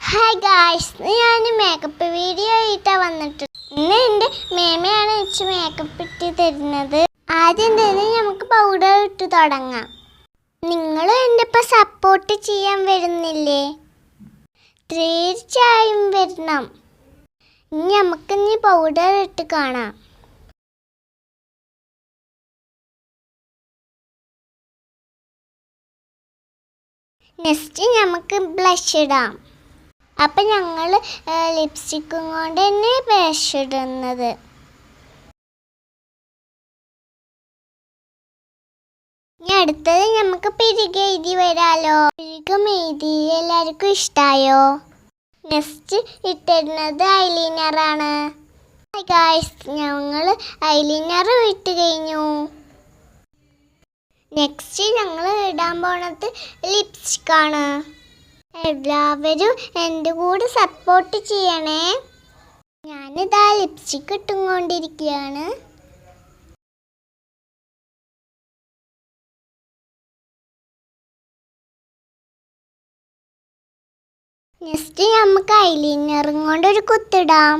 Hi guys, ഞാൻ makeup video ആയിട്ടാണ് വന്നിട്ട്. ഇന്ന് എൻ്റെ മേമയാണ് എനിക്ക് മേക്കപ്പ് ഇട്ട് തരുന്നത്. ആദ്യം തന്നെ നമുക്ക് പൗഡർ ഇട്ട് തുടങ്ങാം. നിങ്ങളും എൻ്റെ ഒപ്പം സപ്പോർട്ട് ചെയ്യാൻ വരുന്നില്ലേ? തീർച്ചയായും വരണം. ഇനി നമുക്കിനി പൗഡർ ഇട്ട് കാണാം. നെക്സ്റ്റ് നമുക്ക് ബ്ലഷ് ഇടാം. അപ്പം ഞങ്ങൾ ലിപ്സ്റ്റിക്കും കൊണ്ട് തന്നെ ബ്ലഷ് ഇടുന്നത്. ഇനി അടുത്തത് നമുക്ക് പിരിക എഴുതി വരാലോ. പിരികം എഴുതി എല്ലാവർക്കും ഇഷ്ടമായോ? നെക്സ്റ്റ് ഇട്ടിരുന്നത് ഐലൈനറാണ്. ഗായ്സ്, ഞങ്ങൾ ഐലൈനർ ഇട്ട് കഴിഞ്ഞു. നെക്സ്റ്റ് ഞങ്ങൾ ഇടാൻ പോണത് ലിപ്സ്റ്റിക്കാണ്. എല്ലാവരും എൻ്റെ കൂടെ സപ്പോർട്ട് ചെയ്യണേ. ഞാനിതാ ലിപ്സ്റ്റിക്ക് ഇട്ടുകൊണ്ടിരിക്കുകയാണ്. നെക്സ്റ്റ് നമുക്ക് ഐലൈനറും കൊണ്ടൊരു കുത്തിടാം.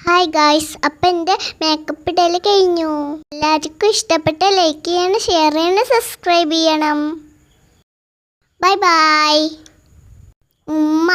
ഹായ് ഗായ്സ്, അപ്പം എൻ്റെ മേക്കപ്പ് ഇടൽ കഴിഞ്ഞു. എല്ലാവർക്കും ഇഷ്ടപ്പെട്ട ലൈക്ക് ചെയ്യണം, ഷെയർ ചെയ്യണം, സബ്സ്ക്രൈബ് ചെയ്യണം. ബൈ ബൈ ഉമ്മ.